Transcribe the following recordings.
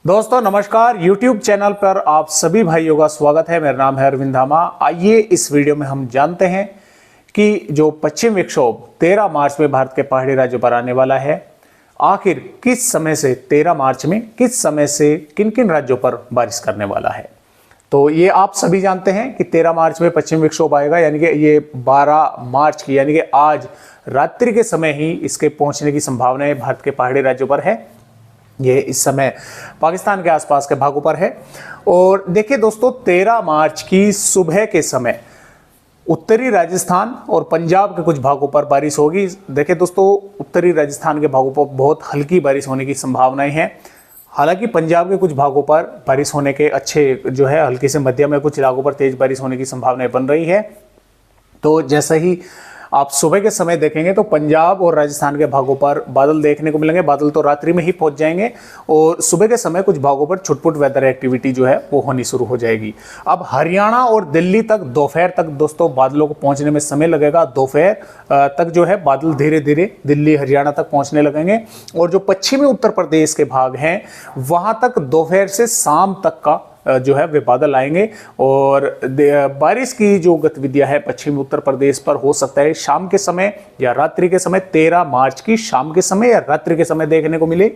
दोस्तों नमस्कार, YouTube channel पर आप सभी भाइयों का स्वागत है। मेरा नाम है अरविंद धामा। आइए इस वीडियो में हम जानते हैं कि जो पश्चिम विक्षोभ 13 मार्च में भारत के पहाड़ी राज्यों पर आने वाला है, आखिर किस समय से 13 मार्च में किस समय से किन किन राज्यों पर बारिश करने वाला है। तो ये आप सभी जानते हैं कि 13 मार्च में पश्चिम विक्षोभ आएगा, यानी कि ये 12 मार्च की यानी कि आज रात्रि के समय ही इसके पहुंचने की संभावना भारत के पहाड़ी राज्यों पर है। ये इस समय पाकिस्तान के आसपास के भागों पर है। और देखिए दोस्तों, 13 मार्च की सुबह के समय उत्तरी राजस्थान और पंजाब के कुछ भागों पर बारिश होगी। देखिए दोस्तों, उत्तरी राजस्थान के भागों पर बहुत हल्की बारिश होने की संभावनाएं हैं। हालांकि पंजाब के कुछ भागों पर बारिश होने के अच्छे जो है हल्की से मध्यम है, कुछ इलाकों पर तेज बारिश होने की संभावनाएं बन रही है। तो जैसे ही आप सुबह के समय देखेंगे तो पंजाब और राजस्थान के भागों पर बादल देखने को मिलेंगे। बादल तो रात्रि में ही पहुंच जाएंगे और सुबह के समय कुछ भागों पर छुटपुट वेदर एक्टिविटी जो है वो होनी शुरू हो जाएगी। अब हरियाणा और दिल्ली तक दोपहर तक दोस्तों बादलों को पहुंचने में समय लगेगा। दोपहर तक जो है बादल धीरे धीरे दिल्ली हरियाणा तक पहुंचने लगेंगे और जो पश्चिमी उत्तर प्रदेश के भाग हैं वहां तक दोपहर से शाम तक का जो है वे बादल आएंगे। और बारिश की जो गतिविधियां है पश्चिमी उत्तर प्रदेश पर हो सकता है शाम के समय या रात्रि के समय, 13 मार्च की शाम के समय या रात्रि के समय देखने को मिले।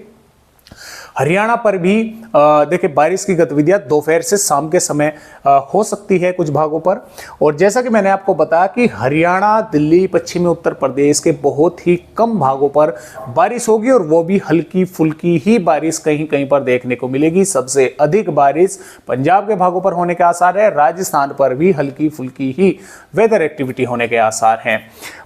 हरियाणा पर भी देखिए बारिश की गतिविधियां दोपहर से शाम के समय हो सकती है कुछ भागों पर। और जैसा कि मैंने आपको बताया कि हरियाणा, दिल्ली, पश्चिमी उत्तर प्रदेश के बहुत ही कम भागों पर बारिश होगी और वो भी हल्की फुल्की ही बारिश कहीं कहीं पर देखने को मिलेगी। सबसे अधिक बारिश पंजाब के भागों पर होने के आसार है। राजस्थान पर भी हल्की फुल्की ही वेदर एक्टिविटी होने के आसार हैं।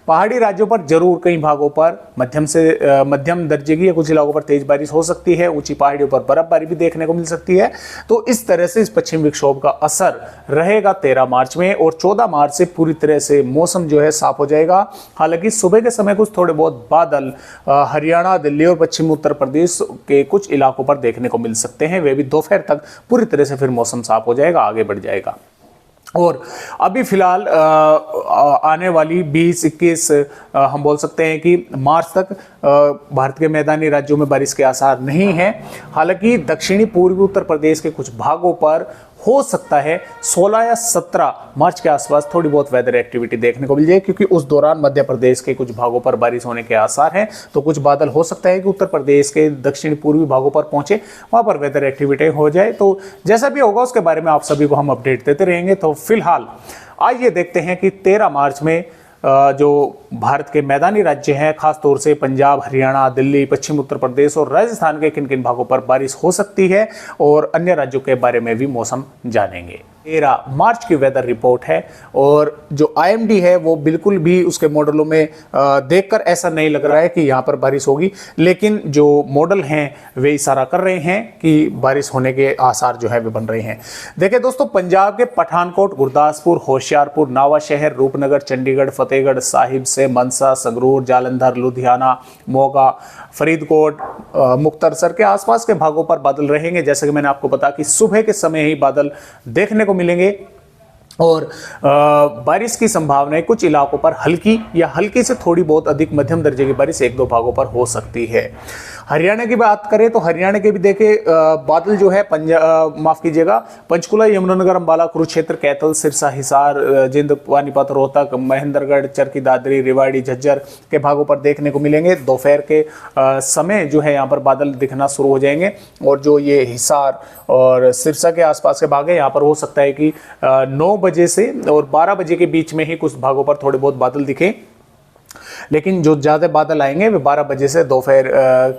पहाड़ी राज्यों पर जरूर कई भागों पर मध्यम से मध्यम दर्जे की या कुछ इलाकों पर तेज बारिश हो सकती है। ऊंची पहाड़ियों पर बर्फबारी भी देखने को मिल सकती है। तो इस तरह से इस पश्चिम विक्षोभ का असर रहेगा 13 मार्च में और 14 मार्च से पूरी तरह से मौसम जो है साफ हो जाएगा। हालांकि सुबह के समय कुछ थोड़े बहुत बादल हरियाणा, दिल्ली और पश्चिम उत्तर प्रदेश के कुछ इलाकों पर देखने को मिल सकते हैं। वे भी दोपहर तक पूरी तरह से फिर मौसम साफ हो जाएगा, आगे बढ़ जाएगा। और अभी फिलहाल आने वाली 20-21 हम बोल सकते हैं कि मार्च तक भारत के मैदानी राज्यों में बारिश के आसार नहीं हैं। हालांकि दक्षिणी पूर्वी उत्तर प्रदेश के कुछ भागों पर हो सकता है 16 या 17 मार्च के आसपास थोड़ी बहुत वेदर एक्टिविटी देखने को मिल जाए, क्योंकि उस दौरान मध्य प्रदेश के कुछ भागों पर बारिश होने के आसार हैं। तो कुछ बादल हो सकता है कि उत्तर प्रदेश के दक्षिणी पूर्वी भागों पर पहुंचे, वहां पर वेदर एक्टिविटी हो जाए। तो जैसा भी होगा उसके बारे में आप सभी को हम अपडेट देते रहेंगे। तो फिलहाल आइए देखते हैं कि 13 मार्च में जो भारत के मैदानी राज्य हैं, खासतौर से पंजाब, हरियाणा, दिल्ली, पश्चिम उत्तर प्रदेश और राजस्थान के किन किन भागों पर बारिश हो सकती है और अन्य राज्यों के बारे में भी मौसम जानेंगे। 13 मार्च की वेदर रिपोर्ट है और जो IMD है वो बिल्कुल भी उसके मॉडलों में देखकर ऐसा नहीं लग रहा है कि यहाँ पर बारिश होगी, लेकिन जो मॉडल हैं वे इशारा कर रहे हैं कि बारिश होने के आसार जो है वे बन रहे हैं। देखिए दोस्तों, पंजाब के पठानकोट, गुरदासपुर, होशियारपुर, नावाशहर, रूपनगर, चंडीगढ़, फतेहगढ़ साहिब से मनसा, संगरूर, जालंधर, लुधियाना, मोगा, फरीदकोट, मुक्तसर के आसपास के भागों पर बादल रहेंगे। जैसे कि मैंने आपको बताया कि सुबह के समय ही बादल देखने को मिलेंगे और बारिश की संभावना है कुछ इलाकों पर हल्की या हल्की से थोड़ी बहुत अधिक मध्यम दर्जे की बारिश 1-2 भागों पर हो सकती है। हरियाणा की बात करें तो हरियाणा के भी देखे बादल जो है माफ कीजिएगा, पंचकुला, यमुनानगर, अंबाला, कुरुक्षेत्र, कैथल, सिरसा, हिसार, जिंद, पानीपत, रोहतक, महेंद्रगढ़, चरखी दादरी, रेवाड़ी, झज्जर के भागों पर देखने को मिलेंगे। दोपहर के समय जो है यहाँ पर बादल दिखना शुरू हो जाएंगे और जो ये हिसार और सिरसा के आसपास के भाग है यहाँ पर हो सकता है कि 9 बजे से और 12 बजे के बीच में ही कुछ भागों पर थोड़े बहुत बादल दिखे, लेकिन जो ज़्यादा बादल आएंगे वे 12 बजे से दोपहर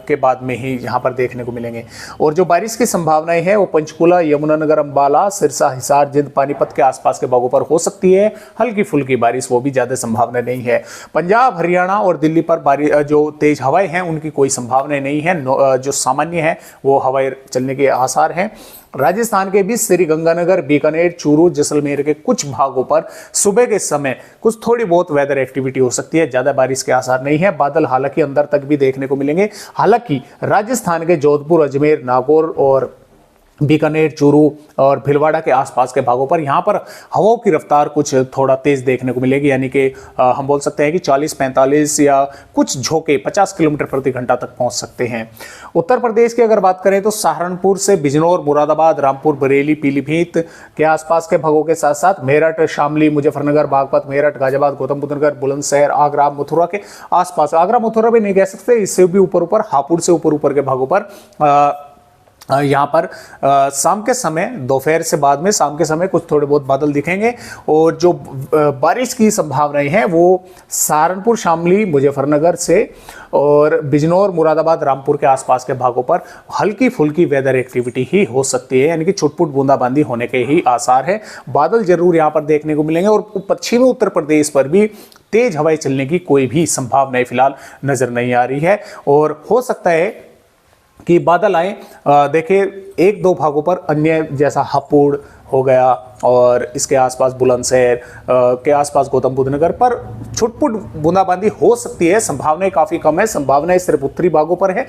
के बाद में ही यहाँ पर देखने को मिलेंगे। और जो बारिश की संभावनाएं हैं वो पंचकुला, यमुनानगर, अंबाला, सिरसा, हिसार, जिंद, पानीपत के आसपास के भागों पर हो सकती है। हल्की फुल्की बारिश, वो भी ज़्यादा संभावना नहीं है। पंजाब, हरियाणा और दिल्ली पर बारिश जो तेज हवाएं हैं उनकी कोई संभावना नहीं है। जो सामान्य है वो हवाएं चलने के आसार हैं। राजस्थान के भी श्रीगंगानगर, बीकानेर, चूरू, जैसलमेर के कुछ भागों पर सुबह के समय कुछ थोड़ी बहुत वेदर एक्टिविटी हो सकती है। ज्यादा बारिश के आसार नहीं है। बादल हालांकि अंदर तक भी देखने को मिलेंगे। हालांकि राजस्थान के जोधपुर, अजमेर, नागौर और बीकानेर, चूरू और भीलवाड़ा के आसपास के भागों पर यहाँ पर हवाओं की रफ्तार कुछ थोड़ा तेज देखने को मिलेगी, यानी कि हम बोल सकते हैं कि 40-45 या कुछ झोंके 50 किलोमीटर प्रति घंटा तक पहुंच सकते हैं। उत्तर प्रदेश की अगर बात करें तो सहारनपुर से बिजनौर, मुरादाबाद, रामपुर, बरेली, पीलीभीत के आसपास के भागों के साथ साथ मेरठ, शामली, मुजफ्फरनगर, बागपत, मेरठ, गाजियाबाद, गौतम बुद्ध नगर, बुलंदशहर, आगरा, मथुरा के आसपास, आगरा मथुरा भी नहीं कह सकते, इससे भी ऊपर ऊपर हापुड़ से ऊपर के भागों पर यहाँ पर शाम के समय, दोपहर से बाद में शाम के समय कुछ थोड़े बहुत बादल दिखेंगे और जो बारिश की संभावनाएं हैं वो सहारनपुर, शामली, मुजफ्फरनगर से और बिजनौर, मुरादाबाद, रामपुर के आसपास के भागों पर हल्की फुल्की वेदर एक्टिविटी ही हो सकती है, यानी कि छुटपुट बूंदाबांदी होने के ही आसार है। बादल जरूर यहाँ पर देखने को मिलेंगे और पश्चिमी उत्तर प्रदेश पर भी तेज हवाएं चलने की कोई भी संभावना फिलहाल नजर नहीं आ रही है और हो सकता है कि बादल आए। देखिए एक दो भागों पर अन्य जैसा हापुड़ हो गया और इसके आसपास बुलंदशहर के आसपास गौतम बुद्ध नगर पर छुटपुट बूंदाबांदी हो सकती है। संभावनाएं काफ़ी कम है, संभावनाएं सिर्फ उत्तरी भागों पर है,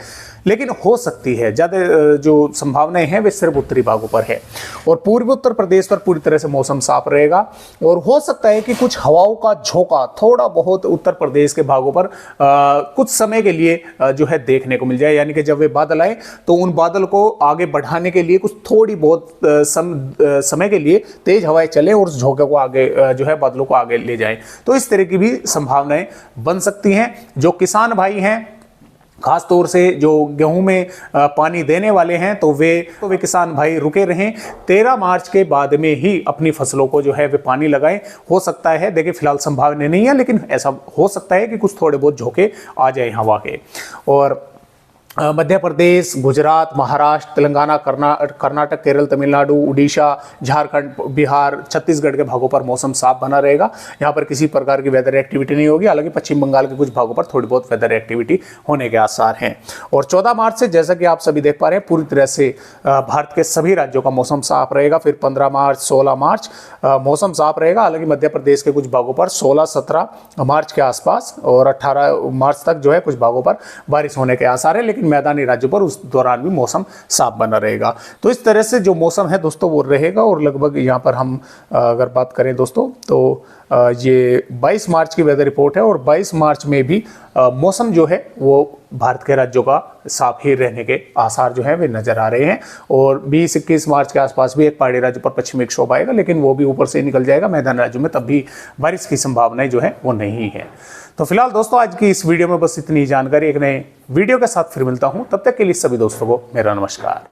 लेकिन हो सकती है। ज़्यादा जो संभावनाएं हैं वे सिर्फ उत्तरी भागों पर है और पूर्वी उत्तर प्रदेश पर पूरी तरह से मौसम साफ रहेगा और हो सकता है कि कुछ हवाओं का झोंका थोड़ा बहुत उत्तर प्रदेश के भागों पर कुछ समय के लिए जो है देखने को मिल जाए, यानी कि जब वे बादल आए तो उन बादल को आगे बढ़ाने के लिए कुछ थोड़ी बहुत समय के लिए तेज हवाएं चले और उस झोंके को आगे जो है बादलों को आगे ले जाएं। तो इस तरह की भी संभावनाएं बन सकती हैं। जो किसान भाई हैं, खास तौर से जो गेहूं में पानी देने वाले हैं, तो वे किसान भाई रुके रहें। 13 मार्च के बाद में ही अपनी फसलों को जो है वे पानी लगाएं। हो सकता है, देखिए फिलहाल संभावना नहीं है, लेकिन ऐसा हो सकता है कि कुछ थोड़े बहुत झोंके आ जाए हवा के। और मध्य प्रदेश, गुजरात, महाराष्ट्र, तेलंगाना, कर्नाटक, केरल, तमिलनाडु, उड़ीसा, झारखंड, बिहार, छत्तीसगढ़ के भागों पर मौसम साफ बना रहेगा। यहाँ पर किसी प्रकार की वेदर एक्टिविटी नहीं होगी। हालांकि पश्चिम बंगाल के कुछ भागों पर थोड़ी बहुत वेदर एक्टिविटी होने के आसार हैं। और 14 मार्च से जैसा कि आप सभी देख पा रहे हैं, पूरी तरह से भारत के सभी राज्यों का मौसम साफ रहेगा। फिर 15 मार्च, 16 मार्च मौसम साफ रहेगा। हालांकि मध्य प्रदेश के कुछ भागों पर 16-17 मार्च के आसपास और 18 मार्च तक जो है कुछ भागों पर बारिश होने के आसार है, लेकिन मैदानी राज्यों पर उस दौरान भी मौसम साफ बना रहेगा। तो इस तरह से जो मौसम है दोस्तों वो रहेगा। और लगभग यहाँ पर हम अगर बात करें दोस्तों तो ये 22 मार्च की वेदर रिपोर्ट है और 22 मार्च में भी मौसम जो है वो भारत के राज्यों का साफ ही रहने के आसार जो है वे नजर आ रहे हैं। और 20-21 मार्च के आसपास भी एक पहाड़ी राज्य पर पश्चिमी विक्षोभ आएगा, लेकिन वो भी ऊपर से निकल जाएगा। मैदानी राज्यों में तब भी बारिश की संभावनाएं जो है वो नहीं है। तो फिलहाल दोस्तों आज की इस वीडियो में बस इतनी जानकारी। एक नए वीडियो के साथ फिर मिलता हूं, तब तक के लिए सभी दोस्तों को मेरा नमस्कार।